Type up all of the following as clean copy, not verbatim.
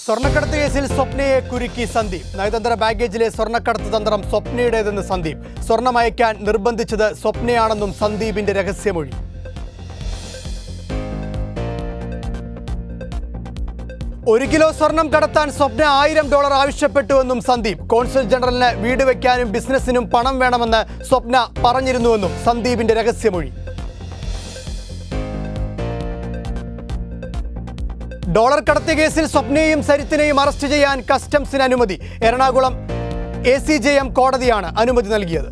സ്വർണ്ണക്കടത്ത് കേസിൽ സ്വപ്നയെ കുരുക്കി സന്ദീപ്. നയതന്ത്ര ബാഗേജിലെ സ്വർണ്ണക്കടത്ത് തന്ത്രം സ്വപ്നയുടേതെന്ന് സന്ദീപ്. സ്വർണം അയക്കാൻ നിർബന്ധിച്ചത് സ്വപ്നയാണെന്നും സന്ദീപിന്റെ രഹസ്യമൊഴി. $1 കിലോ സ്വർണം കടത്താൻ സ്വപ്ന $1000 ആവശ്യപ്പെട്ടുവെന്നും സന്ദീപ്. കോൺസുൽ ജനറലിന് വീട് വയ്ക്കാനും ബിസിനസിനും പണം വേണമെന്ന് സ്വപ്ന പറഞ്ഞിരുന്നുവെന്നും സന്ദീപിന്റെ രഹസ്യമൊഴി. ഡോളർ കടത്ത് കേസിൽ സ്വപ്നയെയും സരിത്തിനെയും അറസ്റ്റ് ചെയ്യാൻ കസ്റ്റംസിന് അനുമതി. എറണാകുളം ACJM കോടതിയാണ് അനുമതി നൽകിയത്.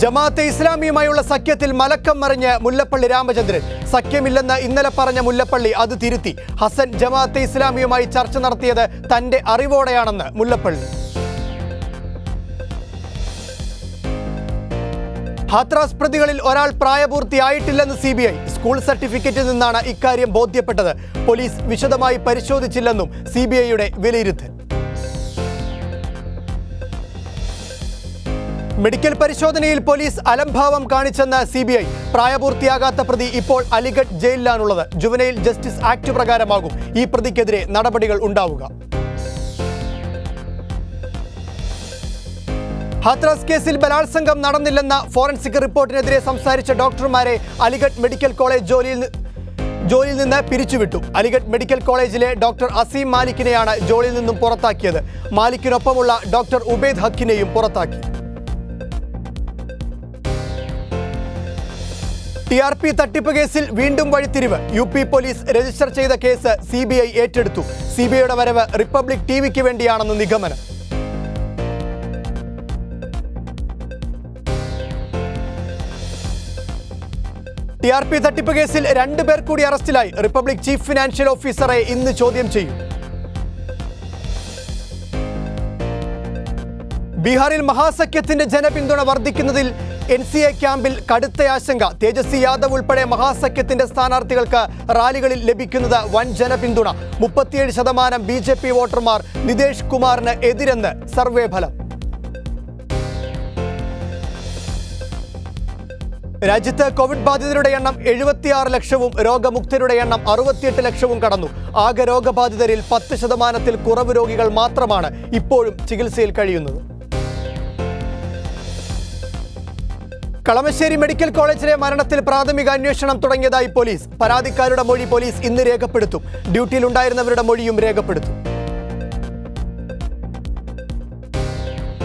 ജമാഅത്തെ ഇസ്ലാമിയുമായുള്ള സഖ്യത്തിൽ മലക്കം മറിഞ്ഞ് മുല്ലപ്പള്ളി രാമചന്ദ്രൻ. സഖ്യമില്ലെന്ന് ഇന്നലെ പറഞ്ഞ മുല്ലപ്പള്ളി അത് തിരുത്തി. ഹസൻ ജമാഅത്തെ ഇസ്ലാമിയുമായി ചർച്ച നടത്തിയത് തന്റെ അറിവോടെയാണെന്ന് മുല്ലപ്പള്ളി. ഹാത്രാസ് പ്രതികളിൽ ഒരാൾ പ്രായപൂർത്തിയായിട്ടില്ലെന്ന് CBI. സ്കൂൾ സർട്ടിഫിക്കറ്റിൽ നിന്നാണ് ഇക്കാര്യം ബോധ്യപ്പെട്ടത്. പോലീസ് വിശദമായി പരിശോധിച്ചില്ലെന്നും CBIയുടെ വിലയിരുത്തൽ. മെഡിക്കൽ പരിശോധനയിൽ പോലീസ് അലംഭാവം കാണിച്ചെന്ന് CBI. പ്രായപൂർത്തിയാകാത്ത പ്രതി ഇപ്പോൾ അലിഗഡ് ജയിലിലാണുള്ളത്. ജുവനൈൽ ജസ്റ്റിസ് ആക്ട് പ്രകാരമാകും ഈ പ്രതിക്കെതിരെ നടപടികൾ ഉണ്ടാവുക. ഹാത്രാസ് കേസിൽ ബലാത്സംഗം നടന്നില്ലെന്ന ഫോറൻസിക് റിപ്പോർട്ടിനെതിരെ സംസാരിച്ച ഡോക്ടർമാരെ അലിഗഡ് മെഡിക്കൽ കോളേജ് ജോലിയിൽ നിന്ന് പിരിച്ചുവിട്ടു. അലിഗഡ് മെഡിക്കൽ കോളേജിലെ ഡോക്ടർ അസീം മാലിക്കിനെയാണ് ജോലിയിൽ നിന്നും പുറത്താക്കിയത്. മാലിക്കിനൊപ്പമുള്ള ഡോക്ടർ ഉബൈദ് ഹക്കിനെയും പുറത്താക്കി. TRP തട്ടിപ്പ് കേസിൽ വീണ്ടും വഴിത്തിരിവ്. UP പോലീസ് രജിസ്റ്റർ ചെയ്ത കേസ് CBI ഏറ്റെടുത്തു. CBIയുടെ വരവ് റിപ്പബ്ലിക് TVക്ക് വേണ്ടിയാണെന്ന് നിഗമനം. TRP തട്ടിപ്പ് കേസിൽ 2 പേർ കൂടി അറസ്റ്റിലായി. റിപ്പബ്ലിക് ചീഫ് ഫിനാൻഷ്യൽ ഓഫീസറെ ഇന്ന് ചോദ്യം ചെയ്യും. ബീഹാറിൽ മഹാസഖ്യത്തിന്റെ ജനപിന്തുണ വർദ്ധിക്കുന്നതിൽ NCA ക്യാമ്പിൽ കടുത്ത ആശങ്ക. തേജസ്വി യാദവ് ഉൾപ്പെടെ മഹാസഖ്യത്തിന്റെ സ്ഥാനാർത്ഥികൾക്ക് റാലികളിൽ ലഭിക്കുന്നത് വൻ ജനപിന്തുണ. 37% BJP വോട്ടർമാർ നിതീഷ് കുമാറിന് എതിരെന്ന് സർവേ ഫലം. രാജ്യത്ത് കോവിഡ് ബാധിതരുടെ എണ്ണം 76 ലക്ഷവും രോഗമുക്തരുടെ എണ്ണം 68 ലക്ഷവും കടന്നു. ആകെ രോഗബാധിതരിൽ 10% കുറവ് രോഗികൾ മാത്രമാണ് ഇപ്പോഴും ചികിത്സയിൽ കഴിയുന്നത്. കളമശ്ശേരി മെഡിക്കൽ കോളേജിലെ മരണത്തിൽ പ്രാഥമിക അന്വേഷണം തുടങ്ങിയതായി പോലീസ്. പരാതിക്കാരുടെ മൊഴി പോലീസ് ഇന്ന് രേഖപ്പെടുത്തും. ഡ്യൂട്ടിയിലുണ്ടായിരുന്നവരുടെ മൊഴിയും രേഖപ്പെടുത്തും.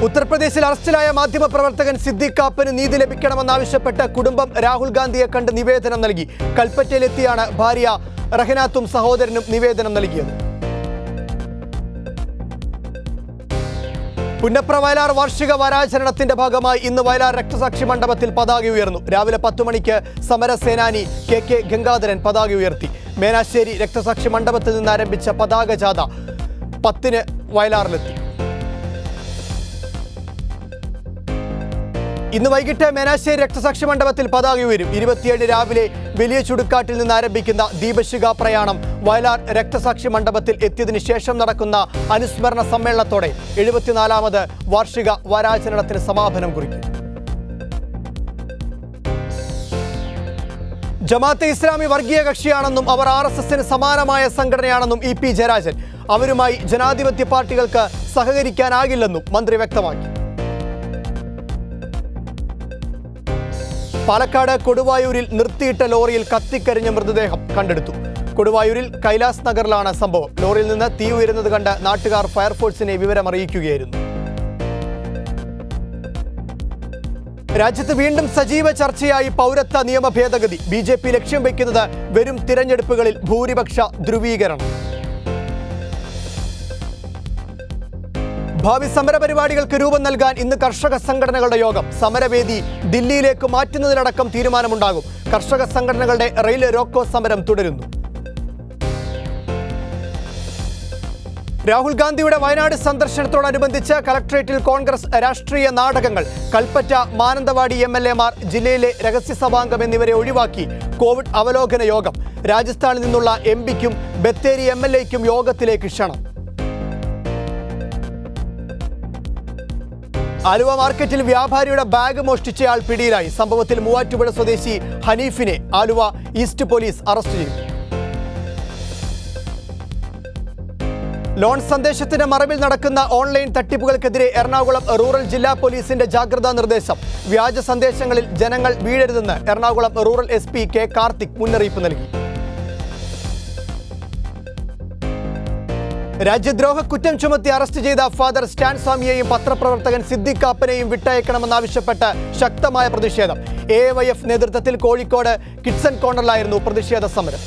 ഉത്തർപ്രദേശിൽ അറസ്റ്റിലായ മാധ്യമപ്രവർത്തകൻ സിദ്ദിഖ് കാപ്പന് നീതി ലഭിക്കണമെന്നാവശ്യപ്പെട്ട് കുടുംബം രാഹുൽ ഗാന്ധിയെ കണ്ട് നിവേദനം നൽകി. കൽപ്പറ്റയിലെത്തിയാണ് ഭാര്യ റഹനാത്തും സഹോദരനും നിവേദനം നൽകിയത്. പുന്നപ്ര വയലാർ വാർഷിക വാരാചരണത്തിന്റെ ഭാഗമായി ഇന്ന് വയലാർ രക്തസാക്ഷി മണ്ഡപത്തിൽ പതാക ഉയർന്നു. രാവിലെ 10 മണിക്ക് സമരസേനാനി KK ഗംഗാധരൻ പതാക ഉയർത്തി. മേനാശ്ശേരി രക്തസാക്ഷി മണ്ഡപത്തിൽ നിന്ന് ആരംഭിച്ച പതാക ജാഥ 10-ന് വയലാറിലെത്തി. ഇന്ന് വൈകിട്ട് മേനാശ്ശേരി രക്തസാക്ഷി മണ്ഡപത്തിൽ പതാക ഉയരും. 27 രാവിലെ വലിയ ചുടുക്കാട്ടിൽ നിന്ന് ആരംഭിക്കുന്ന ദീപശിഖ പ്രയാണം വയലാർ രക്തസാക്ഷി മണ്ഡപത്തിൽ എത്തിയതിനു ശേഷം നടക്കുന്ന അനുസ്മരണ സമ്മേളനത്തോടെ 74ാമത് വാർഷിക വാരാചരണത്തിന് സമാപനം കുറിക്കും. ജമാഅത്തെ ഇസ്ലാമി വർഗീയ കക്ഷിയാണെന്നും അവർ RSSന് സമാനമായ സംഘടനയാണെന്നും EP ജയരാജൻ. അവരുമായി ജനാധിപത്യ പാർട്ടികൾക്ക് സഹകരിക്കാനാകില്ലെന്നും മന്ത്രി വ്യക്തമാക്കി. പാലക്കാട് കൊടുവായൂരിൽ നിർത്തിയിട്ട ലോറിയിൽ കത്തിക്കരിഞ്ഞ മൃതദേഹം കണ്ടെടുത്തു. കൊടുവായൂരിൽ കൈലാസ് നഗറിലാണ് സംഭവം. ലോറിയിൽ നിന്ന് തീ ഉയരുന്നത് കണ്ട് നാട്ടുകാർ ഫയർഫോഴ്സിനെ വിവരമറിയിക്കുകയായിരുന്നു. രാജ്യത്ത് വീണ്ടും സജീവ ചർച്ചയായി പൗരത്വ നിയമ ഭേദഗതി. BJP ലക്ഷ്യം വയ്ക്കുന്നത് വരും തിരഞ്ഞെടുപ്പുകളിൽ ഭൂരിപക്ഷ ധ്രുവീകരണം. ഭാവി സമരപരിപാടികൾക്ക് രൂപം നൽകാൻ ഇന്ന് കർഷക സംഘടനകളുടെ യോഗം. സമരവേദി ദില്ലിയിലേക്ക് മാറ്റുന്നതിലടക്കം തീരുമാനമുണ്ടാകും. കർഷക സംഘടനകളുടെ റെയിൽ റോക്കോ സമരം തുടരുന്നു. രാഹുൽ ഗാന്ധിയുടെ വയനാട് സന്ദർശനത്തോടനുബന്ധിച്ച് കലക്ട്രേറ്റിൽ കോൺഗ്രസ് രാഷ്ട്രീയ നാടകങ്ങൾ. കൽപ്പറ്റ മാനന്തവാടി MLA മാർ, ജില്ലയിലെ രഹസ്യസഭാംഗം എന്നിവരെ ഒഴിവാക്കി കോവിഡ് അവലോകന യോഗം. രാജസ്ഥാനിൽ നിന്നുള്ള MP-ക്കും ബത്തേരി MLA-യ്ക്കും യോഗത്തിലേക്ക് ക്ഷണം. ആലുവ മാർക്കറ്റിൽ വ്യാപാരിയുടെ ബാഗ് മോഷ്ടിച്ചയാൾ പിടിയിലായി. സംഭവത്തിൽ മൂവാറ്റുപുഴ സ്വദേശി ഹനീഫിനെ ആലുവ ഈസ്റ്റ് പോലീസ് അറസ്റ്റ് ചെയ്തു. ലോൺ സന്ദേശത്തിന്റെ മറവിൽ നടക്കുന്ന ഓൺലൈൻ തട്ടിപ്പുകൾക്കെതിരെ എറണാകുളം റൂറൽ ജില്ലാ പോലീസിന്റെ ജാഗ്രതാ നിർദ്ദേശം. വ്യാജ സന്ദേശങ്ങളിൽ ജനങ്ങൾ വീഴരുതെന്ന് Ernakulam rural SP K Karthik മുന്നറിയിപ്പ് നൽകി. രാജ്യദ്രോഹ കുറ്റം ചുമത്തി അറസ്റ്റ് ചെയ്ത ഫാദർ സ്റ്റാൻ സ്വാമിയെയും പത്രപ്രവർത്തകൻ സിദ്ദിഖ് കാപ്പനെയും വിട്ടയക്കണമെന്നാവശ്യപ്പെട്ട് ശക്തമായ പ്രതിഷേധം. AYF നേതൃത്വത്തിൽ കോഴിക്കോട് കിഡ്സൺ കോർണറിലായിരുന്നു പ്രതിഷേധ സമരം.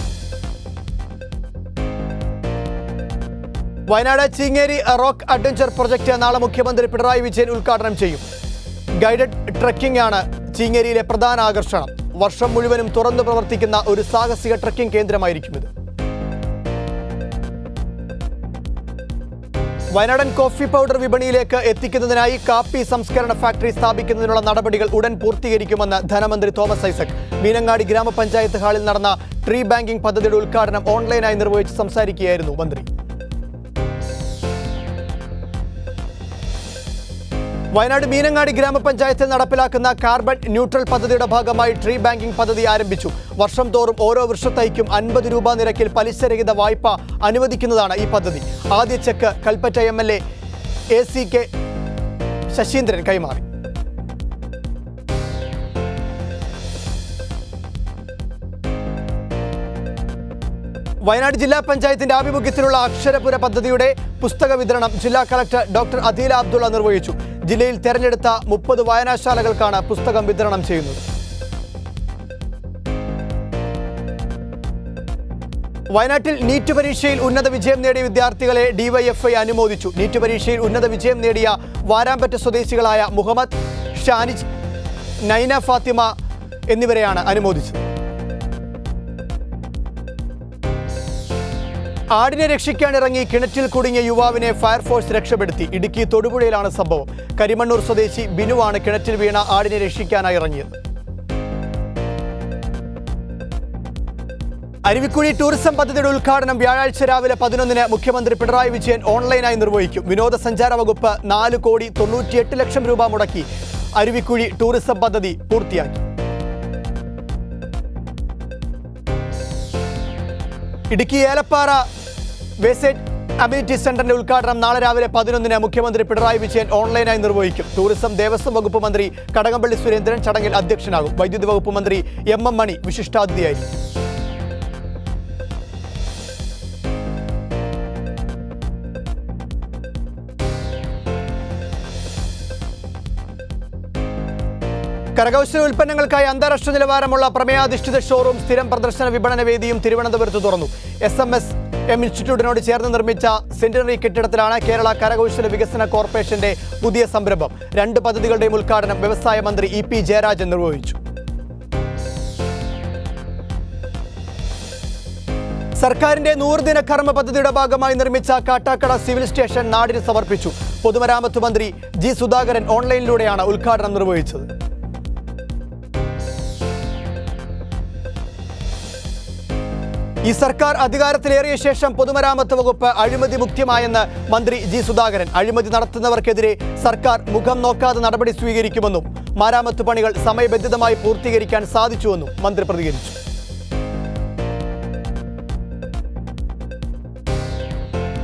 Wayanad Cheengeri rock adventure project നാളെ മുഖ്യമന്ത്രി പിണറായി വിജയൻ ഉദ്ഘാടനം ചെയ്യും. ഗൈഡഡ് ട്രക്കിംഗ് ആണ് ചീങ്ങേരിയിലെ പ്രധാന ആകർഷണം. വർഷം മുഴുവനും തുറന്നു പ്രവർത്തിക്കുന്ന ഒരു സാഹസിക ട്രക്കിംഗ് കേന്ദ്രമായിരിക്കും ഇത്. വയനാടൻ കോഫി പൗഡർ വിപണിയിലേക്ക് എത്തിക്കുന്നതിനായി കാപ്പി സംസ്കരണ ഫാക്ടറി സ്ഥാപിക്കുന്നതിനുള്ള നടപടികൾ ഉടൻ പൂർത്തീകരിക്കുമെന്ന് ധനമന്ത്രി തോമസ് ഐസക്. മീനങ്ങാടി ഗ്രാമപഞ്ചായത്ത് ഹാളിൽ നടന്ന ട്രീ ബാങ്കിംഗ് പദ്ധതിയുടെ ഉദ്ഘാടനം ഓൺലൈനായി നിർവഹിച്ച് സംസാരിക്കുകയായിരുന്നു മന്ത്രി. വയനാട് മീനങ്ങാടി ഗ്രാമപഞ്ചായത്തിൽ നടപ്പിലാക്കുന്ന കാർബൺ ന്യൂട്രൽ പദ്ധതിയുടെ ഭാഗമായി ട്രീ ബാങ്കിംഗ് പദ്ധതി ആരംഭിച്ചു. വർഷം തോറും ഓരോ വൃക്ഷത്തൈക്കും 50 രൂപ നിരക്കിൽ പലിശരഹിത വായ്പ അനുവദിക്കുന്നതാണ് ഈ പദ്ധതി. ആദ്യ check Kalpetta MLA ACK Saseendran കൈമാറി. വയനാട് ജില്ലാ പഞ്ചായത്തിന്റെ ആഭിമുഖ്യത്തിലുള്ള അക്ഷരപുര പദ്ധതിയുടെ പുസ്തക വിതരണം ജില്ലാ കളക്ടർ ഡോക്ടർ അദീല അബ്ദുള്ള നിർവഹിച്ചു. ജില്ലയിൽ തെരഞ്ഞെടുത്ത 30 വായനാശാലകൾക്കാണ് പുസ്തകം വിതരണം ചെയ്യുന്നത്. വയനാട്ടിൽ നീറ്റ് പരീക്ഷയിൽ ഉന്നത വിജയം നേടിയ വിദ്യാർത്ഥികളെ DYFI അനുമോദിച്ചു. നീറ്റ് പരീക്ഷയിൽ ഉന്നത വിജയം നേടിയ വാരാമ്പറ്റ സ്വദേശികളായ മുഹമ്മദ്, ഷാനിജ്, നൈന ഫാത്തിമ എന്നിവരെയാണ് അനുമോദിച്ചത്. ആടിനെ രക്ഷിക്കാനിറങ്ങി കിണറ്റിൽ കുടുങ്ങിയ യുവാവിനെ ഫയർഫോഴ്സ് രക്ഷപ്പെടുത്തി. ഇടുക്കി തൊടുപുഴയിലാണ് സംഭവം. കരിമണ്ണൂർ സ്വദേശി ബിനുവാണ് കിണറ്റിൽ വീണ ആടിനെ രക്ഷിക്കാനായി ഇറങ്ങിയത്. അരുവിക്കുഴി ടൂറിസം പദ്ധതിയുടെ ഉദ്ഘാടനം വ്യാഴാഴ്ച രാവിലെ 11-ന് മുഖ്യമന്ത്രി പിണറായി വിജയൻ ഓൺലൈനായി നിർവഹിക്കും. വിനോദസഞ്ചാര വകുപ്പ് 4,98,00,000 രൂപ മുടക്കി അരുവിക്കുഴി ടൂറിസം പദ്ധതി പൂർത്തിയാക്കി. ഇടുക്കി ഏലപ്പാറ വേസേറ്റ് അമ്യൂണിറ്റി സെന്ററിന്റെ ഉദ്ഘാടനം നാളെ രാവിലെ 11-ന് മുഖ്യമന്ത്രി പിണറായി വിജയൻ ഓൺലൈനായി നിർവഹിക്കും. ടൂറിസം ദേവസ്വം വകുപ്പ് മന്ത്രി കടകംപള്ളി സുരേന്ദ്രൻ ചടങ്ങിൽ അധ്യക്ഷനാകും. വൈദ്യുതി വകുപ്പ് മന്ത്രി MM മണി വിശിഷ്ടാതിഥിയായിരിക്കും. കരകൗശല ഉൽപ്പന്നങ്ങൾക്കായി അന്താരാഷ്ട്ര നിലവാരമുള്ള പ്രമേയാധിഷ്ഠിത ഷോറൂം സ്ഥിരം പ്രദർശന വിപണന വേദിയും തിരുവനന്തപുരത്ത് തുറന്നു. SMSM ഇൻസ്റ്റിറ്റ്യൂട്ടിനോട് ചേർന്ന് നിർമ്മിച്ച സെന്റിനറി കെട്ടിടത്തിലാണ് കേരള കരകൗശല വികസന കോർപ്പറേഷന്റെ പുതിയ സംരംഭം. 2 പദ്ധതികളുടെയും ഉദ്ഘാടനം വ്യവസായ മന്ത്രി EP ജയരാജൻ നിർവഹിച്ചു. സർക്കാരിന്റെ 100 ദിന കർമ്മ പദ്ധതിയുടെ ഭാഗമായി നിർമ്മിച്ച കാട്ടാക്കട സിവിൽ സ്റ്റേഷൻ നാടിന് സമർപ്പിച്ചു. പൊതുമരാമത്ത് മന്ത്രി G സുധാകരൻ ഓൺലൈനിലൂടെയാണ് ഉദ്ഘാടനം നിർവഹിച്ചത്. ഈ സർക്കാർ അധികാരത്തിലേറിയ ശേഷം പൊതുമരാമത്ത് വകുപ്പ് അഴിമതി മുക്തമായെന്ന് മന്ത്രി G സുധാകരൻ. അഴിമതി നടത്തുന്നവർക്കെതിരെ സർക്കാർ മുഖം നോക്കാതെ നടപടി സ്വീകരിക്കുമെന്നും മരാമത്ത് പണികൾ സമയബന്ധിതമായി പൂർത്തീകരിക്കാൻ സാധിച്ചുവെന്നും മന്ത്രി പ്രതികരിച്ചു.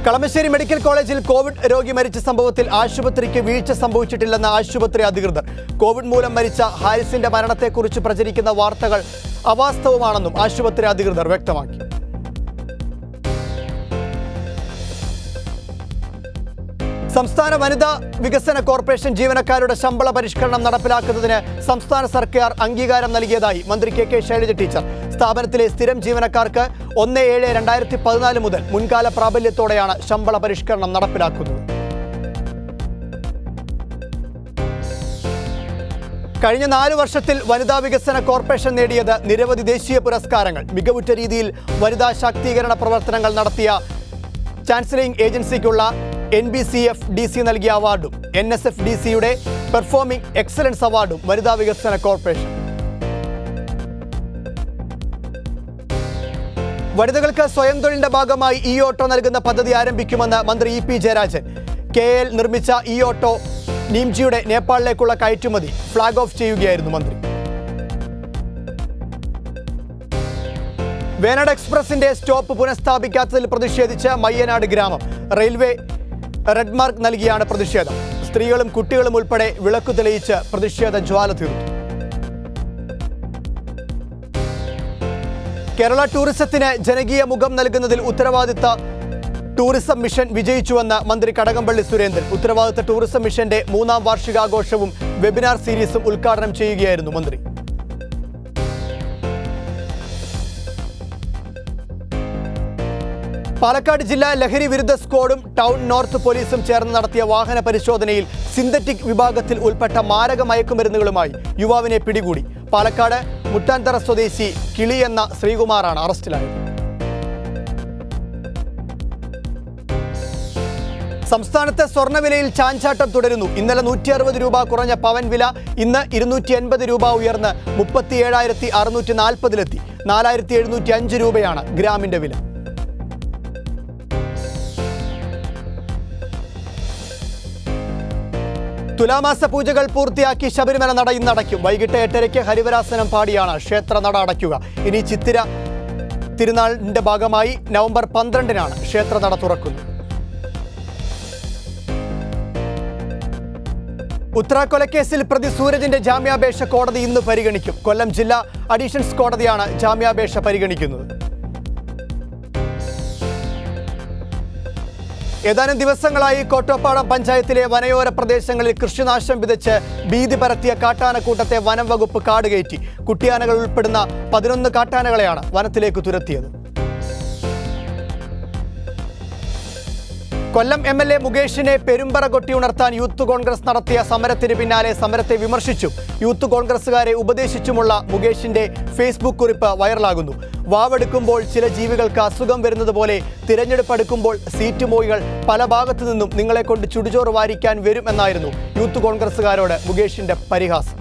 കളമശ്ശേരി മെഡിക്കൽ കോളേജിൽ കോവിഡ് രോഗി മരിച്ച സംഭവത്തിൽ ആശുപത്രിക്ക് വീഴ്ച സംഭവിച്ചിട്ടില്ലെന്ന് ആശുപത്രി അധികൃതർ. കോവിഡ് മൂലം മരിച്ച ഹാരിസിന്റെ മരണത്തെക്കുറിച്ച് പ്രചരിക്കുന്ന വാർത്തകൾ അവാസ്തവമാണെന്നും ആശുപത്രി അധികൃതർ വ്യക്തമാക്കി. സംസ്ഥാന വനിതാ വികസന കോർപ്പറേഷൻ ജീവനക്കാരുടെ ശമ്പള പരിഷ്കരണം നടപ്പിലാക്കുന്നതിന് സംസ്ഥാന സർക്കാർ അംഗീകാരം നൽകിയതായി മന്ത്രി KK ശൈലജ ടീച്ചർ. സ്ഥാപനത്തിലെ സ്ഥിരം ജീവനക്കാർക്ക് 1/7/2014 മുതൽ മുൻകാല പ്രാബല്യത്തോടെയാണ് ശമ്പള പരിഷ്കരണം നടപ്പിലാക്കുന്നത്. കഴിഞ്ഞ 4 വർഷത്തിൽ വനിതാ വികസന കോർപ്പറേഷൻ നേടിയത് നിരവധി ദേശീയ പുരസ്കാരങ്ങൾ. മികവുറ്റ രീതിയിൽ വനിതാ ശാക്തീകരണ പ്രവർത്തനങ്ങൾ നടത്തിയ ചാൻസലിംഗ് ഏജൻസിക്കുള്ള NBCF-DC നൽകിയ അവാർഡും NSF-DC-യുടെ പെർഫോമിംഗ് എക്സലൻസ് അവാർഡും വനിതാ വികസന കോർപ്പറേഷൻ. വനിതകൾക്ക് സ്വയം തൊഴിലിന്റെ ഭാഗമായി ഓട്ടോ നൽകുന്ന പദ്ധതി ആരംഭിക്കുമെന്ന് മന്ത്രി EP ജയരാജൻ. KL നിർമ്മിച്ച ഓട്ടോ നീംജിയുടെ നേപ്പാളിലേക്കുള്ള കയറ്റുമതി ഫ്ലാഗ് ഓഫ് ചെയ്യുകയായിരുന്നു മന്ത്രി. വേനാട് എക്സ്പ്രസിന്റെ സ്റ്റോപ്പ് പുനഃസ്ഥാപിക്കാത്തതിൽ പ്രതിഷേധിച്ച് മയ്യനാട് ഗ്രാമം റെയിൽവേ റെഡ് മാർക്ക് നൽകിയാണ് പ്രതിഷേധം. സ്ത്രീകളും കുട്ടികളും ഉൾപ്പെടെ വിളക്കു തെളിയിച്ച് പ്രതിഷേധ ജ്വാല തീർത്തു. കേരള ടൂറിസത്തിന് ജനകീയ മുഖം നൽകുന്നതിൽ ഉത്തരവാദിത്ത ടൂറിസം മിഷൻ വിജയിച്ചുവെന്ന് മന്ത്രി കടകംപള്ളി സുരേന്ദ്രൻ. ഉത്തരവാദിത്ത ടൂറിസം മിഷന്റെ 3ാം വാർഷികാഘോഷവും വെബിനാർ സീരീസും ഉദ്ഘാടനം ചെയ്യുകയായിരുന്നു മന്ത്രി. പാലക്കാട് ജില്ലാ ലഹരി വിരുദ്ധ സ്ക്വാഡും ടൗൺ നോർത്ത് പോലീസും ചേർന്ന് നടത്തിയ വാഹന പരിശോധനയിൽ സിന്തറ്റിക് വിഭാഗത്തിൽ ഉൾപ്പെട്ട മാരക മയക്കുമരുന്നുകളുമായി യുവാവിനെ പിടികൂടി. പാലക്കാട് മുട്ടാൻതറ സ്വദേശി കിളി എന്ന ശ്രീകുമാറാണ് അറസ്റ്റിലായത്. സംസ്ഥാനത്തെ സ്വർണ്ണവിലയിൽ ചാഞ്ചാട്ടം തുടരുന്നു. ഇന്നലെ 160 രൂപ കുറഞ്ഞ പവൻ വില ഇന്ന് 280 രൂപ ഉയർന്ന് 37,640 4,705 രൂപയാണ് ഗ്രാമിന്റെ വില. തുലാമാസ പൂജകൾ പൂർത്തിയാക്കി ശബരിമല നട ഇന്ന് അടയ്ക്കും. വൈകിട്ട് 8:30 ഹരിവരാസനം പാടിയാണ് ക്ഷേത്ര നട അടയ്ക്കുക. ഇനി ചിത്തിര തിരുനാളിന്റെ ഭാഗമായി നവംബർ 12-നാണ് ക്ഷേത്ര നട തുറക്കുന്നത്. ഉത്തരാക്കൊലക്കേസിൽ പ്രതി സൂരജിന്റെ ജാമ്യാപേക്ഷ കോടതി ഇന്ന് പരിഗണിക്കും. കൊല്ലം ജില്ലാ അഡീഷൻസ് കോടതിയാണ് ജാമ്യാപേക്ഷ പരിഗണിക്കുന്നത്. ഏതാനും ദിവസങ്ങളായി കോട്ടോപ്പാടം പഞ്ചായത്തിലെ വനയോര പ്രദേശങ്ങളിൽ കൃഷിനാശം വിതച്ച് ഭീതി പരത്തിയ കാട്ടാനക്കൂട്ടത്തെ വനം വകുപ്പ് കാടുകയറ്റി. കുട്ടിയാനകൾ ഉൾപ്പെടുന്ന 11 കാട്ടാനകളെയാണ് വനത്തിലേക്ക് തുരത്തിയത്. കൊല്ലം MLA മുകേഷിനെ പെരുമ്പറ കൊട്ടിയുണർത്താൻ യൂത്ത് കോൺഗ്രസ് നടത്തിയ സമരത്തിന് പിന്നാലെ സമരത്തെ വിമർശിച്ചും യൂത്ത് കോൺഗ്രസുകാരെ ഉപദേശിച്ചുമുള്ള മുകേഷിന്റെ ഫേസ്ബുക്ക് കുറിപ്പ് വൈറലാകുന്നു. വാവെടുക്കുമ്പോൾ ചില ജീവികൾക്ക് അസുഖം വരുന്നത് പോലെ തിരഞ്ഞെടുപ്പ് അടുക്കുമ്പോൾ സീറ്റ് മോയികൾ പല ഭാഗത്തു നിന്നും നിങ്ങളെ കൊണ്ട് ചുടുചോറ് വാരിക്കാൻ വരും എന്നായിരുന്നു യൂത്ത് കോൺഗ്രസുകാരോട് മുകേഷിന്റെ പരിഹാസം.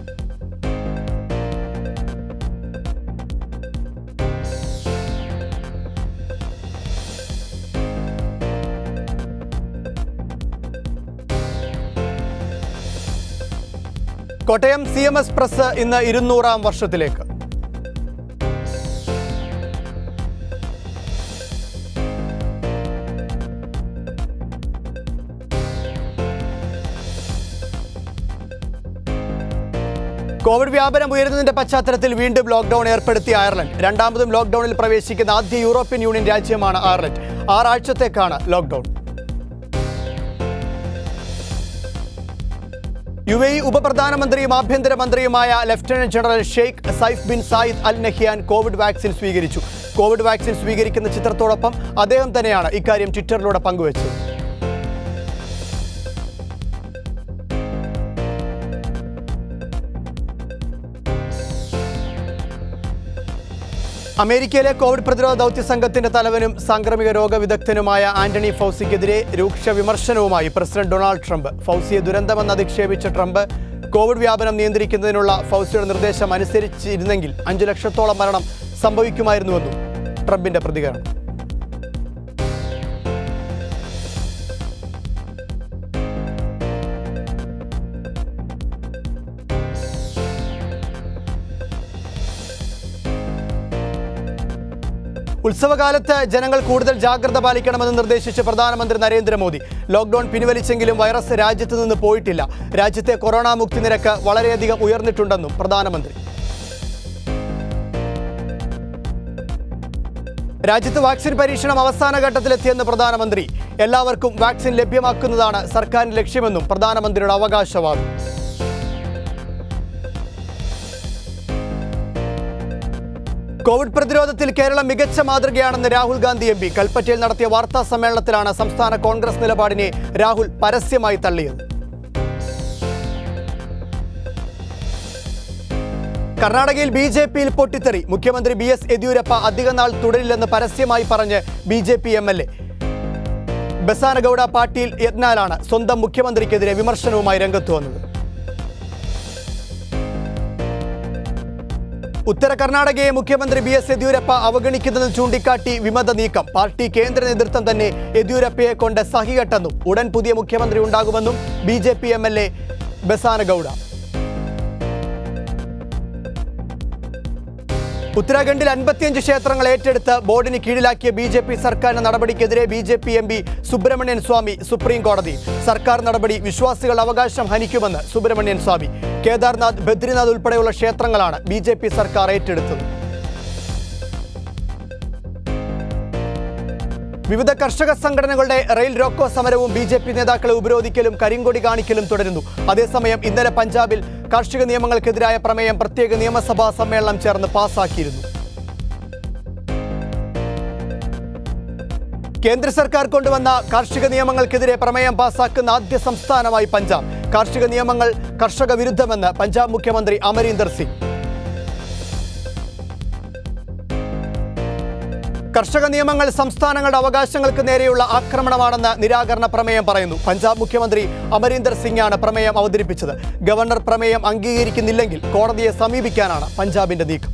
കോട്ടയം CMS പ്രസ് ഇന്ന് 200-ാം വർഷത്തിലേക്ക്. കോവിഡ് വ്യാപനം ഉയരുന്നതിന്റെ പശ്ചാത്തലത്തിൽ വീണ്ടും ലോക്ക്ഡൌൺ ഏർപ്പെടുത്തി അയർലൻഡ്. രണ്ടാമതും ലോക്ക്ഡൌണിൽ പ്രവേശിക്കുന്ന ആദ്യ യൂറോപ്യൻ യൂണിയൻ രാജ്യമാണ് അയർലൻഡ്. 6 ആഴ്ചത്തേക്കാണ് ലോക്ക്ഡൌൺ. UAE ഉപപ്രധാനമന്ത്രിയും ആഭ്യന്തരമന്ത്രിയുമായ lieutenant general Sheikh Saif bin Zayed Al Nahyan covid vaccine സ്വീകരിച്ചു. കോവിഡ് വാക്സിൻ സ്വീകരിക്കുന്ന ചിത്രത്തോടൊപ്പം അദ്ദേഹം തന്നെയാണ് ഇക്കാര്യം ട്വിറ്ററിലൂടെ പങ്കുവച്ചത്. അമേരിക്കയിലെ കോവിഡ് പ്രതിരോധ ദൗത്യ സംഘത്തിന്റെ തലവനും സാംക്രമിക രോഗ വിദഗ്ധനുമായ ആന്റണി ഫൗസിക്കെതിരെ രൂക്ഷ വിമർശനവുമായി പ്രസിഡന്റ് ഡൊണാൾഡ് ട്രംപ്. ഫൗസിയെ ദുരന്തമെന്ന് അധിക്ഷേപിച്ച ട്രംപ് കോവിഡ് വ്യാപനം നിയന്ത്രിക്കുന്നതിനുള്ള ഫൗസിയുടെ നിർദ്ദേശം അനുസരിച്ചിരുന്നെങ്കിൽ 5 ലക്ഷത്തോളം മരണം സംഭവിക്കുമായിരുന്നുവെന്നും ട്രംപിന്റെ പ്രതികരണം. ഉത്സവകാലത്ത് ജനങ്ങൾ കൂടുതൽ ജാഗ്രത പാലിക്കണമെന്ന് നിർദ്ദേശിച്ച് പ്രധാനമന്ത്രി നരേന്ദ്രമോദി. ലോക്ക്ഡൌൺ പിൻവലിച്ചെങ്കിലും വൈറസ് രാജ്യത്ത് നിന്ന് പോയിട്ടില്ല. രാജ്യത്തെ കൊറോണ മുക്തി നിരക്ക് വളരെയധികം ഉയർന്നിട്ടുണ്ടെന്നും പ്രധാനമന്ത്രി. രാജ്യത്ത് വാക്സിൻ പരീക്ഷണം അവസാന ഘട്ടത്തിലെത്തിയെന്ന് പ്രധാനമന്ത്രി. എല്ലാവർക്കും വാക്സിൻ ലഭ്യമാക്കുന്നതാണ് സർക്കാരിന്റെ ലക്ഷ്യമെന്നും പ്രധാനമന്ത്രിയുടെ അവകാശവാദം. കോവിഡ് പ്രതിരോധത്തിൽ കേരളം മികച്ച മാതൃകയാണെന്ന് രാഹുൽ ഗാന്ധി MP. കൽപ്പറ്റയിൽ നടത്തിയ വാർത്താ സമ്മേളനത്തിലാണ് സംസ്ഥാന കോൺഗ്രസ് നിലപാടിനെ രാഹുൽ പരസ്യമായി തള്ളിയത്. കർണാടകയിൽ BJPയിൽ പൊട്ടിത്തെറി. മുഖ്യമന്ത്രി BS യെദ്യൂരപ്പ അധികനാൾ തുടരില്ലെന്ന് പരസ്യമായി പറഞ്ഞ് BJP MLA ബസാനഗൌഡ പാട്ടീൽ യത്നാലാണ് സ്വന്തം മുഖ്യമന്ത്രിക്കെതിരെ വിമർശനവുമായി രംഗത്ത് വന്നത്. ഉത്തര കർണാടകയെ മുഖ്യമന്ത്രി BS യെദ്യൂരപ്പ അവഗണിക്കുന്നതിൽ ചൂണ്ടിക്കാട്ടി വിമത നീക്കം. പാർട്ടി കേന്ദ്ര നേതൃത്വം തന്നെ യെദ്യൂരപ്പയെ കൊണ്ട് സഹികെട്ടെന്നും ഉടൻ പുതിയ മുഖ്യമന്ത്രി ഉണ്ടാകുമെന്നും BJP MLA ബസാനഗൌഡ. ഉത്തരാഖണ്ഡിൽ 55 ക്ഷേത്രങ്ങൾ ഏറ്റെടുത്ത് ബോർഡിന് കീഴിലാക്കിയ BJP സർക്കാരിന്റെ നടപടിക്കെതിരെ BJP MP Subramanian Swamy supreme കോടതി. സർക്കാർ നടപടി വിശ്വാസികളുടെ അവകാശം ഹനിക്കുമെന്ന് സുബ്രഹ്മണ്യൻ സ്വാമി. കേദാർനാഥ്, ബദ്രിനാഥ് ഉൾപ്പെടെയുള്ള ക്ഷേത്രങ്ങളാണ് BJP സർക്കാർ ഏറ്റെടുത്തത്. വിവിധ കർഷക സംഘടനകളുടെ റെയിൽ റോക്കോ സമരവും BJP നേതാക്കളെ ഉപരോധിക്കലും കരിങ്കൊടി കാണിക്കലും തുടരുന്നു. അതേസമയം ഇന്നലെ പഞ്ചാബിൽ കാർഷിക നിയമങ്ങൾക്കെതിരായ പ്രമേയം പ്രത്യേക നിയമസഭാ സമ്മേളനം ചേർന്ന് പാസാക്കിയിരുന്നു. കേന്ദ്ര സർക്കാർ കൊണ്ടുവന്ന കാർഷിക നിയമങ്ങൾക്കെതിരെ പ്രമേയം പാസാക്കുന്ന ആദ്യ സംസ്ഥാനമായി പഞ്ചാബ്. കാർഷിക നിയമങ്ങൾ കർഷക വിരുദ്ധമെന്ന് പഞ്ചാബ് മുഖ്യമന്ത്രി അമരീന്ദർ സിംഗ്. കർഷക നിയമങ്ങൾ സംസ്ഥാനങ്ങളുടെ അവകാശങ്ങൾക്ക് നേരെയുള്ള ആക്രമണമാണെന്ന് നിരാകരണ പ്രമേയം പറയുന്നു. പഞ്ചാബ് മുഖ്യമന്ത്രി അമരീന്ദർ സിംഗാണ് പ്രമേയം അവതരിപ്പിച്ചത്. ഗവർണർ പ്രമേയം അംഗീകരിക്കുന്നില്ലെങ്കിൽ കോടതിയെ സമീപിക്കാനാണ് പഞ്ചാബിന്റെ നീക്കം.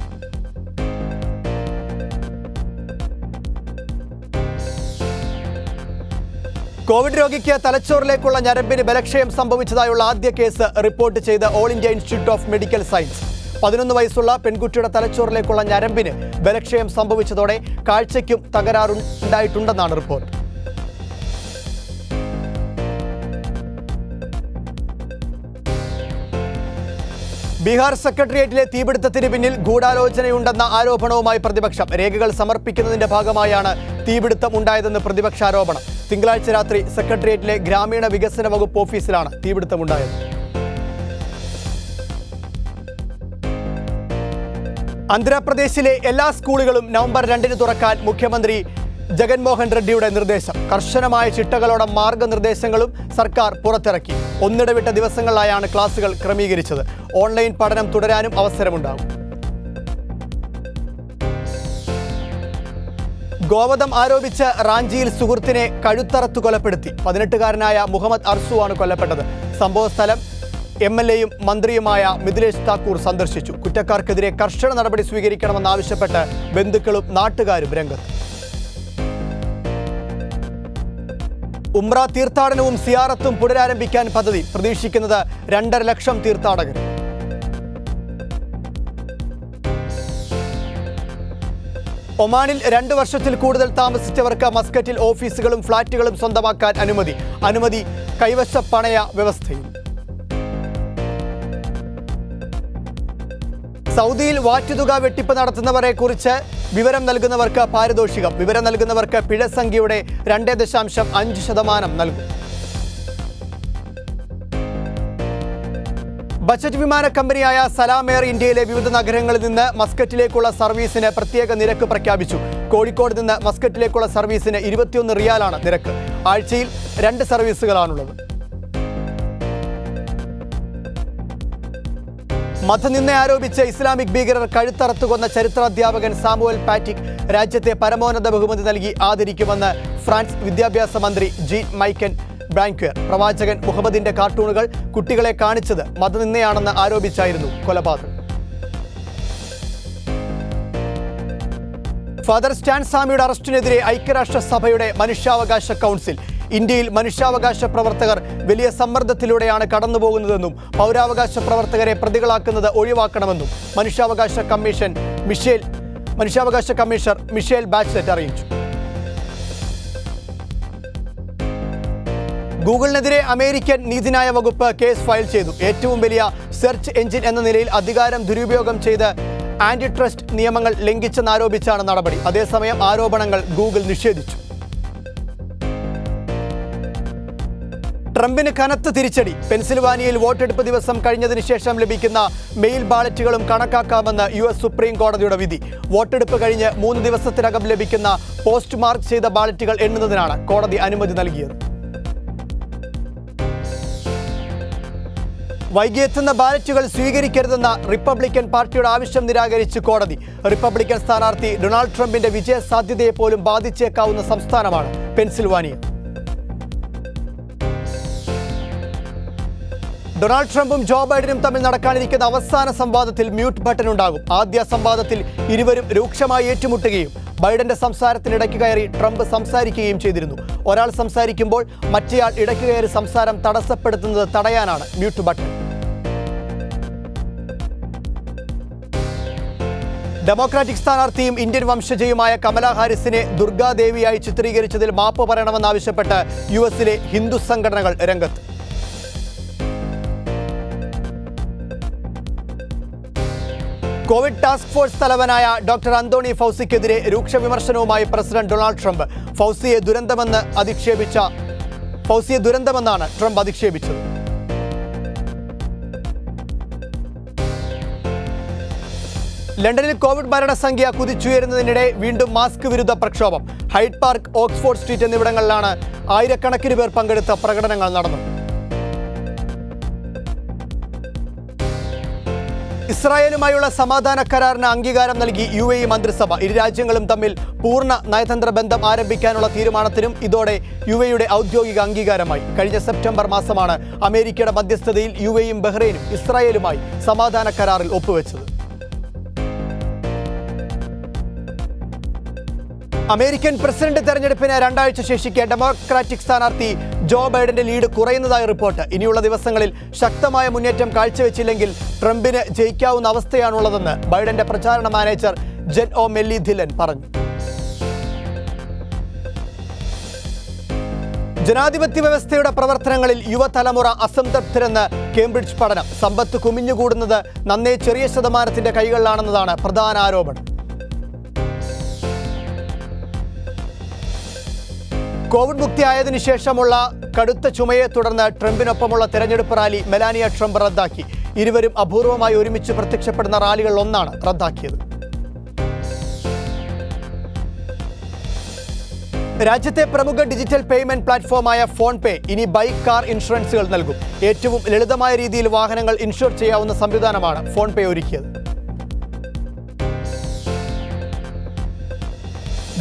കോവിഡ് രോഗിക്ക് തലച്ചോറിലേക്കുള്ള ഞരമ്പിന് ബലക്ഷയം സംഭവിച്ചതായുള്ള ആദ്യ കേസ് റിപ്പോർട്ട് ചെയ്ത് all India institute of medical science. 11 വയസ്സുള്ള പെൺകുട്ടിയുടെ തലച്ചോറിലേക്കുള്ള ഞരമ്പിന് ബലക്ഷയം സംഭവിച്ചതോടെ കാഴ്ചയ്ക്കും തകരാറുണ്ടായിട്ടുണ്ടെന്നാണ് റിപ്പോർട്ട്. ബീഹാർ സെക്രട്ടേറിയറ്റിലെ തീപിടുത്തത്തിന് പിന്നിൽ ഗൂഢാലോചനയുണ്ടെന്ന ആരോപണവുമായി പ്രതിപക്ഷം. രേഖകൾ സമർപ്പിക്കുന്നതിന്റെ ഭാഗമായാണ് തീപിടുത്തം ഉണ്ടായതെന്ന് പ്രതിപക്ഷാരോപണം. തിങ്കളാഴ്ച രാത്രി സെക്രട്ടേറിയറ്റിലെ ഗ്രാമീണ വികസന വകുപ്പ് ഓഫീസിലാണ് തീപിടുത്തമുണ്ടായത്. ആന്ധ്രാപ്രദേശിലെ എല്ലാ സ്കൂളുകളും നവംബർ 2 തുറക്കാൻ മുഖ്യമന്ത്രി ജഗൻമോഹൻ റെഡ്ഡിയുടെ നിർദ്ദേശം. കർശനമായ ചിട്ടകളോടെ മാർഗനിർദ്ദേശങ്ങളും സർക്കാർ പുറത്തിറക്കി. ഒന്നിടവിട്ട ദിവസങ്ങളിലായാണ് ക്ലാസുകൾ ക്രമീകരിച്ചത്. ഓൺലൈൻ പഠനം തുടരാനും അവസരമുണ്ടാകും. ഗോവധം ആരോപിച്ച് റാഞ്ചിയിൽ സുഹൃത്തിനെ കഴുത്തറത്തു കൊലപ്പെടുത്തി. 18-കാരനായ മുഹമ്മദ് അർസുവാണ് കൊല്ലപ്പെട്ടത്. സംഭവസ്ഥലം MLAയും മന്ത്രിയുമായ മിഥിലേഷ് താക്കൂർ സന്ദർശിച്ചു. കുറ്റക്കാർക്കെതിരെ കർശന നടപടി സ്വീകരിക്കണമെന്നാവശ്യപ്പെട്ട് ബന്ധുക്കളും നാട്ടുകാരും രംഗത്ത്. ഉംറ തീർത്ഥാടനവും സിയാറത്തും പുനരാരംഭിക്കാൻ പദ്ധതി. പ്രതീക്ഷിക്കുന്നത് 2.5 ലക്ഷം തീർത്ഥാടകർ. ഒമാനിൽ 2 വർഷത്തിൽ കൂടുതൽ താമസിച്ചവർക്ക് മസ്കറ്റിൽ ഓഫീസുകളും ഫ്ളാറ്റുകളും സ്വന്തമാക്കാൻ അനുമതി കൈവശ പണയ വ്യവസ്ഥയിൽ. സൗദിയിൽ വാറ്റുതുക വെട്ടിപ്പ് നടത്തുന്നവരെ കുറിച്ച് വിവരം നൽകുന്നവർക്ക് പാരിതോഷികം. വിവരം നൽകുന്നവർക്ക് പിഴ സംഖ്യയുടെ 2.5% നൽകും. ബജറ്റ് വിമാന കമ്പനിയായ സലാം എയർ ഇന്ത്യയിലെ വിവിധ നഗരങ്ങളിൽ നിന്ന് മസ്കറ്റിലേക്കുള്ള സർവീസിന് പ്രത്യേക നിരക്ക് പ്രഖ്യാപിച്ചു. കോഴിക്കോട് നിന്ന് മസ്കറ്റിലേക്കുള്ള സർവീസിന് 21 റിയാലാണ് നിരക്ക്. ആഴ്ചയിൽ 2 സർവീസുകളാണുള്ളത്. മതനിന്ദ ആരോപിച്ച് ഇസ്ലാമിക് ഭീകരർ കഴുത്തറത്തു കൊന്ന ചരിത്രാധ്യാപകൻ സാമുവൽ പാറ്റിക് രാജ്യത്തെ പരമോന്നത ബഹുമതി നൽകി ആദരിക്കുമെന്ന് ഫ്രാൻസ് വിദ്യാഭ്യാസ മന്ത്രി ജീൻ മൈക്കൻ ബ്രാങ്ക്വർ. പ്രവാചകൻ മുഹമ്മദിന്റെ കാർട്ടൂണുകൾ കുട്ടികളെ കാണിച്ചത് മതനിന്ദയാണെന്ന് ആരോപിച്ചായിരുന്നു കൊലപാതകം. ഫാദർ സ്റ്റാൻ സ്വാമിയുടെ അറസ്റ്റിനെതിരെ ഐക്യരാഷ്ട്രസഭയുടെ മനുഷ്യാവകാശ കൗൺസിൽ. ഇന്ത്യയിൽ മനുഷ്യാവകാശ പ്രവർത്തകർ വലിയ സമ്മർദ്ദത്തിലൂടെയാണ് കടന്നുപോകുന്നതെന്നും പൗരാവകാശ പ്രവർത്തകരെ പ്രതികളാക്കുന്നത് ഒഴിവാക്കണമെന്നും മനുഷ്യാവകാശ കമ്മീഷണർ മിഷേൽ ബാച്ച്ലെറ്റ് അറിയിച്ചു. ഗൂഗിളിനെതിരെ അമേരിക്കൻ നീതിന്യായ വകുപ്പ് കേസ് ഫയൽ ചെയ്തു. ഏറ്റവും വലിയ സെർച്ച് എഞ്ചിൻ എന്ന നിലയിൽ അധികാരം ദുരുപയോഗം ചെയ്ത് ആന്റി ട്രസ്റ്റ് നിയമങ്ങൾ ലംഘിച്ചെന്നാരോപിച്ചാണ് നടപടി. അതേസമയം ആരോപണങ്ങൾ ഗൂഗിൾ നിഷേധിച്ചു. ട്രംപിന് കനത്ത തിരിച്ചടി. പെൻസിൽവാനിയയിൽ വോട്ടെടുപ്പ് ദിവസം കഴിഞ്ഞതിന് ശേഷം ലഭിക്കുന്ന മെയിൽ ബാലറ്റുകളും കണക്കാക്കാമെന്ന് US സുപ്രീം കോടതിയുടെ വിധി. വോട്ടെടുപ്പ് കഴിഞ്ഞ് 3 ദിവസത്തിനകം ലഭിക്കുന്ന പോസ്റ്റ് മാർക്ക് ചെയ്ത ബാലറ്റുകൾ എണ്ണുന്നതിനാണ് കോടതി അനുമതി നൽകിയത്. വൈകിയെത്തുന്ന ബാലറ്റുകൾ സ്വീകരിക്കരുതെന്ന റിപ്പബ്ലിക്കൻ പാർട്ടിയുടെ ആവശ്യം നിരാകരിച്ച് കോടതി. റിപ്പബ്ലിക്കൻ സ്ഥാനാർത്ഥി ഡൊണാൾഡ് ട്രംപിന്റെ വിജയ സാധ്യതയെ പോലും ബാധിച്ചേക്കാവുന്ന സംസ്ഥാനമാണ് പെൻസിൽവാനിയ. ഡൊണാൾഡ് ട്രംപും ജോ ബൈഡനും തമ്മിൽ നടക്കാനിരിക്കുന്ന അവസാന സംവാദത്തിൽ മ്യൂട്ട് ബട്ടൺ ഉണ്ടാകും. ആദ്യ സംവാദത്തിൽ ഇരുവരും രൂക്ഷമായി ഏറ്റുമുട്ടുകയും ബൈഡന്റെ സംസാരത്തിനിടയ്ക്ക് കയറി ട്രംപ് സംസാരിക്കുകയും ചെയ്തിരുന്നു. ഒരാൾ സംസാരിക്കുമ്പോൾ മറ്റേയാൾ ഇടയ്ക്ക് കയറി സംസാരം തടസ്സപ്പെടുത്തുന്നത് തടയാനാണ് മ്യൂട്ട് ബട്ടൺ. ഡെമോക്രാറ്റിക് സ്ഥാനാർത്ഥിയും ഇന്ത്യൻ വംശജയുമായ കമലാ ഹാരിസിനെ ദുർഗാദേവിയായി ചിത്രീകരിച്ചതിൽ മാപ്പ് പറയണമെന്നാവശ്യപ്പെട്ട് യുഎസിലെ ഹിന്ദു സംഘടനകൾ രംഗത്ത്. കോവിഡ് ടാസ്ക് ഫോഴ്സ് തലവനായ ഡോക്ടർ അന്തോണി ഫൗസിക്കെതിരെ രൂക്ഷ വിമർശനവുമായി പ്രസിഡന്റ് ഡൊണാൾഡ് ട്രംപ്. ഫൗസിയെ ദുരന്തമെന്നാണ് ട്രംപ് അധിക്ഷേപിച്ചത്. ലണ്ടനിൽ കോവിഡ് മരണസംഖ്യ കുതിച്ചുയരുന്നതിനിടെ വീണ്ടും മാസ്ക് വിരുദ്ധ പ്രക്ഷോഭം. ഹൈഡ് പാർക്ക്, ഓക്സ്ഫോർഡ് സ്ട്രീറ്റ് എന്നിവിടങ്ങളിലാണ് ആയിരക്കണക്കിന് പേർ പങ്കെടുത്ത പ്രകടനങ്ങൾ നടന്നത്. ഇസ്രായേലുമായുള്ള സമാധാന കരാറിന് അംഗീകാരം നൽകി UAE മന്ത്രിസഭ. ഇരു രാജ്യങ്ങളും തമ്മിൽ പൂർണ്ണ നയതന്ത്ര ബന്ധം ആരംഭിക്കാനുള്ള തീരുമാനത്തിനും ഇതോടെ UAEയുടെ ഔദ്യോഗിക അംഗീകാരമായി. കഴിഞ്ഞ സെപ്റ്റംബർ മാസമാണ് അമേരിക്കയുടെ മധ്യസ്ഥതയിൽ UAEയും ബഹ്റൈനും ഇസ്രായേലുമായി സമാധാന കരാറിൽ ഒപ്പുവെച്ചത്. അമേരിക്കൻ പ്രസിഡന്റ് തെരഞ്ഞെടുപ്പിന് 2 ആഴ്ച ശേഷിക്കെ ഡെമോക്രാറ്റിക് സ്ഥാനാർത്ഥി ജോ ബൈഡന്റെ ലീഡ് കുറയുന്നതായി റിപ്പോർട്ട്. ഇനിയുള്ള ദിവസങ്ങളിൽ ശക്തമായ മുന്നേറ്റം കാഴ്ചവെച്ചില്ലെങ്കിൽ ട്രംപിന് ജയിക്കാവുന്ന അവസ്ഥയാണുള്ളതെന്ന് ബൈഡന്റെ പ്രചാരണ മാനേജർ ജെൻ ഒ മെല്ലി ധില്ലൻ പറഞ്ഞു. ജനാധിപത്യ വ്യവസ്ഥയുടെ പ്രവർത്തനങ്ങളിൽ യുവതലമുറ അസംതൃപ്തരെന്ന് കേംബ്രിഡ്ജ് പഠനം. സമ്പത്ത് കുമിഞ്ഞുകൂടുന്നത് നന്നേ ചെറിയ ശതമാനത്തിന്റെ കൈകളിലാണെന്നതാണ് പ്രധാന ആരോപണം. കോവിഡ് മുക്തിയായതിനു ശേഷമുള്ള കടുത്ത ചുമയെ തുടർന്ന് ട്രംപിനൊപ്പമുള്ള തെരഞ്ഞെടുപ്പ് റാലി മെലാനിയ ട്രംപ് റദ്ദാക്കി. ഇരുവരും അപൂർവമായി ഒരുമിച്ച് പ്രത്യക്ഷപ്പെടുന്ന റാലികളിൽ ഒന്നാണ് റദ്ദാക്കിയത്. രാജ്യത്തെ പ്രമുഖ ഡിജിറ്റൽ പേയ്മെന്റ് പ്ലാറ്റ്ഫോമായ ഫോൺപേ ഇനി ബൈക്ക്, കാർ ഇൻഷുറൻസുകൾ നൽകും. ഏറ്റവും ലളിതമായ രീതിയിൽ വാഹനങ്ങൾ ഇൻഷുർ ചെയ്യാവുന്ന സംവിധാനമാണ് ഫോൺപേ ഒരുക്കിയത്.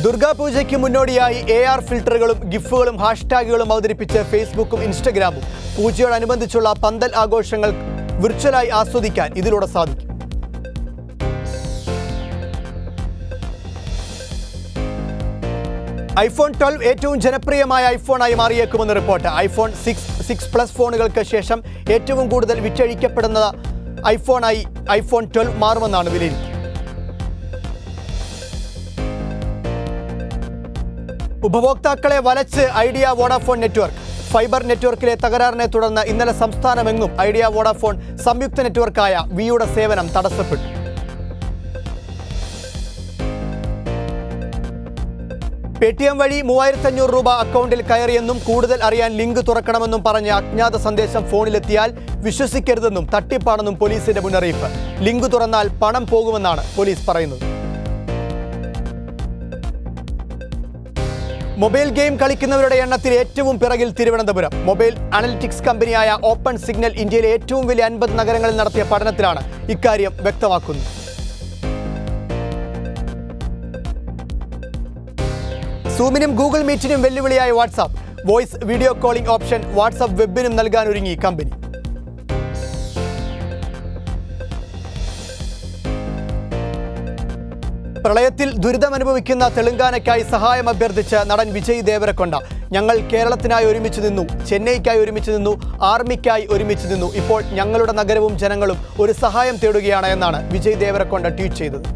ദുർഗാപൂജയ്ക്ക് മുന്നോടിയായി AR ഫിൽട്ടറുകളും ഗിഫുകളും ഹാഷ്ടാഗുകളും അവതരിപ്പിച്ച് ഫേസ്ബുക്കും ഇൻസ്റ്റഗ്രാമും. പൂജയോടനുബന്ധിച്ചുള്ള പന്തൽ ആഘോഷങ്ങൾ വിർച്വലായി ആസ്വദിക്കാൻ ഇതിലൂടെ സാധിക്കും. iPhone 12 ഏറ്റവും ജനപ്രിയമായ ഐഫോണായി മാറിയേക്കുമെന്ന് റിപ്പോർട്ട്. iPhone 6 പ്ലസ് ഫോണുകൾക്ക് ശേഷം ഏറ്റവും കൂടുതൽ വിറ്റഴിക്കപ്പെടുന്ന ഐഫോണായി iPhone 12 മാറുമെന്നാണ് വിലയിരുത്തൽ. ഉപഭോക്താക്കളെ വലച്ച് ഐഡിയ വോഡാഫോൺ നെറ്റ്വർക്ക്. ഫൈബർ നെറ്റ്വർക്കിലെ തകരാറിനെ തുടർന്ന് ഇന്നലെ സംസ്ഥാനമെങ്ങും ഐഡിയ വോഡാഫോൺ സംയുക്ത നെറ്റ്വർക്കായ വിയുടെ സേവനം തടസ്സപ്പെട്ടു. പേടിഎം വഴി 3500 രൂപ അക്കൗണ്ടിൽ കയറിയെന്നും കൂടുതൽ അറിയാൻ ലിങ്ക് തുറക്കണമെന്നും പറഞ്ഞ് അജ്ഞാത സന്ദേശം ഫോണിലെത്തിയാൽ വിശ്വസിക്കരുതെന്നും തട്ടിപ്പാണെന്നും പോലീസിന്റെ മുന്നറിയിപ്പ്. ലിങ്ക് തുറന്നാൽ പണം പോകുമെന്നാണ് പോലീസ് പറയുന്നത്. മൊബൈൽ ഗെയിം കളിക്കുന്നവരുടെ എണ്ണത്തിൽ ഏറ്റവും പിറകിൽ തിരുവനന്തപുരം. മൊബൈൽ അനലിറ്റിക്സ് കമ്പനിയായ ഓപ്പൺ സിഗ്നൽ ഇന്ത്യയിലെ ഏറ്റവും വലിയ 50 നഗരങ്ങളിൽ നടത്തിയ പഠനത്തിലാണ് ഇക്കാര്യം വ്യക്തമാക്കുന്നത്. സൂമിനും ഗൂഗിൾ മീറ്റിനും വെല്ലുവിളിയായ WhatsApp. Voice video calling option WhatsApp വെബിനും നൽകാനൊരുങ്ങി കമ്പനി. പ്രളയത്തിൽ ദുരിതമനുഭവിക്കുന്ന തെലങ്കാനയ്ക്കായി സഹായം അഭ്യർത്ഥിച്ച് നടൻ വിജയ് ദേവരക്കൊണ്ട. ഞങ്ങൾ കേരളത്തിനായി ഒരുമിച്ച് നിന്നു, ചെന്നൈക്കായി ഒരുമിച്ച് നിന്നു, ആർമിക്കായി ഒരുമിച്ച് നിന്നു. ഇപ്പോൾ ഞങ്ങളുടെ നഗരവും ജനങ്ങളും ഒരു സഹായം തേടുകയാണ് എന്നാണ് വിജയ് ദേവരക്കൊണ്ട ട്വീറ്റ് ചെയ്തത്.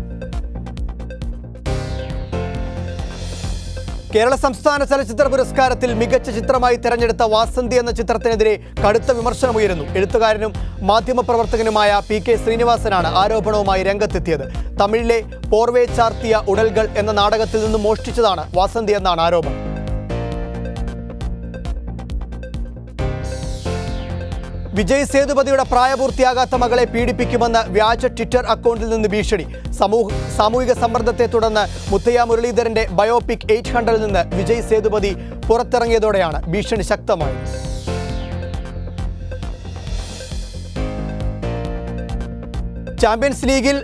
കേരള സംസ്ഥാന ചലച്ചിത്ര പുരസ്കാരത്തിൽ മികച്ച ചിത്രമായി തെരഞ്ഞെടുത്ത വാസന്തി എന്ന ചിത്രത്തിനെതിരെ കടുത്ത വിമർശനമുയരുന്നു. എഴുത്തുകാരനും മാധ്യമപ്രവർത്തകനുമായ PK ശ്രീനിവാസനാണ് ആരോപണവുമായി രംഗത്തെത്തിയത്. തമിഴിലെ പോർവേ ചാർത്തിയ ഉടൽകൾ എന്ന നാടകത്തിൽ നിന്ന് മോഷ്ടിച്ചതാണ് വാസന്തി എന്നാണ് ആരോപണം. വിജയ് സേതുപതിയുടെ പ്രായപൂർത്തിയാകാത്ത മകളെ പീഡിപ്പിക്കുമെന്ന് വ്യാജ ട്വിറ്റർ അക്കൗണ്ടിൽ നിന്ന് ഭീഷണി. സാമൂഹിക സമ്മർദ്ദത്തെ തുടർന്ന് മുത്തയ്യ മുരളീധരന്റെ ബയോപിക് 800 നിന്ന് വിജയ് സേതുപതി പുറത്തിറങ്ങിയതോടെയാണ് ഭീഷണി ശക്തമായത്. ചാമ്പ്യൻസ് ലീഗിൽ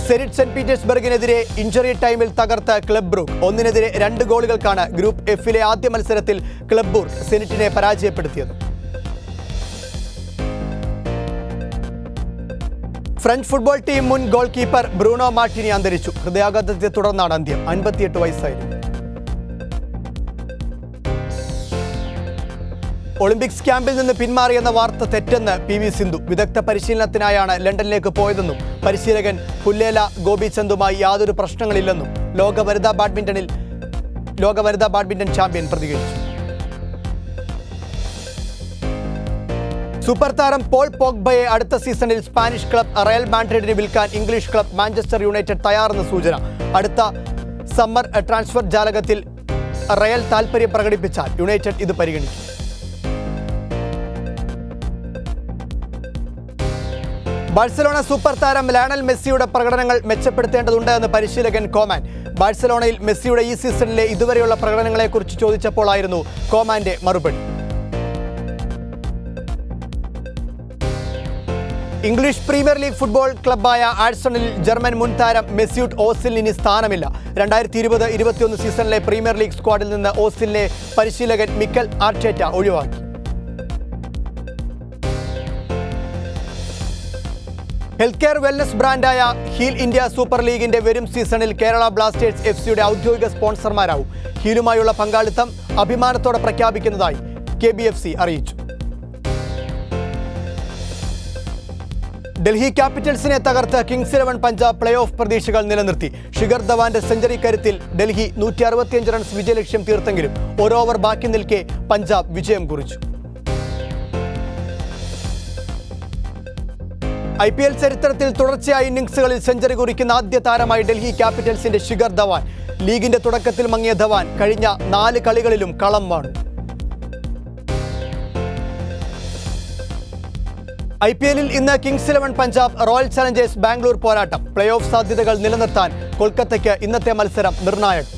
സെന്റ് പീറ്റേഴ്സ്ബർഗിനെതിരെ ഇഞ്ചറി ടൈമിൽ തകർത്ത ക്ലബ് ബ്രൂക്ക്. 1-2 ഗോളുകൾക്കാണ് ഗ്രൂപ്പ് Fലെ ആദ്യ മത്സരത്തിൽ ക്ലബ് ബ്രൂക്ക് സെനറ്റിനെ പരാജയപ്പെടുത്തിയത്. ഫ്രഞ്ച് ഫുട്ബോൾ ടീം മുൻ ഗോൾ കീപ്പർ ബ്രൂണോ മാർട്ടിനി അന്തരിച്ചു. ഹൃദയാഘാതത്തെ തുടർന്നാണ് അന്ത്യം. 58 വയസ്സായിരുന്നു. ഒളിമ്പിക്സ് ക്യാമ്പിൽ നിന്ന് പിന്മാറിയെന്ന വാർത്ത തെറ്റെന്ന് PV സിന്ധു. വിദഗ്ധ പരിശീലനത്തിനായാണ് ലണ്ടനിലേക്ക് പോയതെന്നും പരിശീലകൻ പുല്ലേല ഗോപിചന്ദുമായി യാതൊരു പ്രശ്നങ്ങളില്ലെന്നും ലോക വനിതാ ബാഡ്മിന്റൺ ചാമ്പ്യൻ പ്രതികരിച്ചു. സൂപ്പർ താരം പോൾ പോഗ്ബയെ അടുത്ത സീസണിൽ സ്പാനിഷ് ക്ലബ് റയൽ മാഡ്രിഡിന് വിൽക്കാൻ ഇംഗ്ലീഷ് ക്ലബ് മാഞ്ചസ്റ്റർ യുണൈറ്റഡ് തയ്യാറെന്ന് സൂചന. അടുത്ത സമ്മർ ട്രാൻസ്ഫർ ജാലകത്തിൽ റയൽ താൽപര്യം പ്രകടിപ്പിച്ചാൽ യുണൈറ്റഡ് ഇത് പരിഗണിക്കും. ബാഴ്സലോണ സൂപ്പർ താരം ലയണൽ മെസ്സിയുടെ പ്രകടനങ്ങൾ മെച്ചപ്പെടുത്തേണ്ടതുണ്ട് എന്ന് പരിശീലകൻ കോമാൻ. ബാഴ്സലോണയിൽ മെസ്സിയുടെ ഈ സീസണിലെ ഇതുവരെയുള്ള പ്രകടനങ്ങളെക്കുറിച്ച് ചോദിച്ചപ്പോഴായിരുന്നു കോമാന്റെ മറുപടി. ഇംഗ്ലീഷ് പ്രീമിയർ ലീഗ് ഫുട്ബോൾ ക്ലബ്ബായ ആഴ്സണലിൽ ജർമ്മൻ മുൻ താരം മെസ്യൂട്ട് ഓസിലിന് ഇനി സ്ഥാനമില്ല. 2020-21 സീസണിലെ പ്രീമിയർ ലീഗ് സ്ക്വാഡിൽ നിന്ന് ഓസിലിനെ പരിശീലകൻ മിക്കൽ ആർട്ടേറ്റ ഒഴിവാക്കി. ഹെൽത്ത് കെയർ വെൽനസ് ബ്രാൻഡായ ഹീൽ ഇന്ത്യ സൂപ്പർ ലീഗിന്റെ വരും സീസണിൽ കേരള ബ്ലാസ്റ്റേഴ്സ് FC ഔദ്യോഗിക സ്പോൺസർമാരാവും. ഹീലുമായുള്ള പങ്കാളിത്തം അഭിമാനത്തോടെ പ്രഖ്യാപിക്കുന്നതായി KBFC അറിയിച്ചു. ഡൽഹി ക്യാപിറ്റൽസിനെ തകർത്ത് കിങ്സ് 11 പഞ്ചാബ് പ്ലേ ഓഫ് പ്രതീക്ഷകൾ നിലനിർത്തി. ഷിഖർ ധവാന്റെ സെഞ്ചുറി കരുത്തിൽ ഡൽഹി 165 റൺസ് വിജയലക്ഷ്യം തീർത്തെങ്കിലും ഒരു ഓവർ ബാക്കി നിൽക്കെ പഞ്ചാബ് വിജയം കുറിച്ചു. IPL ചരിത്രത്തിൽ തുടർച്ചയായ ഇന്നിംഗ്സുകളിൽ സെഞ്ചുറി കുറിക്കുന്ന ആദ്യ താരമായി ഡൽഹി ക്യാപിറ്റൽസിന്റെ ഷിഖർ ധവാൻ. ലീഗിന്റെ തുടക്കത്തിൽ മങ്ങിയ ധവാൻ കഴിഞ്ഞ 4 കളികളിലും കളം വാണു. IPLൽ ഇന്ന് Kings 11 Punjab Royal Challengers Bangalore പോരാട്ടം. പ്ലേ ഓഫ് സാധ്യതകൾ നിലനിർത്താൻ കൊൽക്കത്തയ്ക്ക് ഇന്നത്തെ മത്സരം നിർണായകം.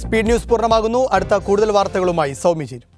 സ്പീഡ് ന്യൂസ് പൂർണ്ണമാകുന്നു. അടുത്ത കൂടുതൽ വാർത്തകളുമായി സൗമ്യ ചേരും.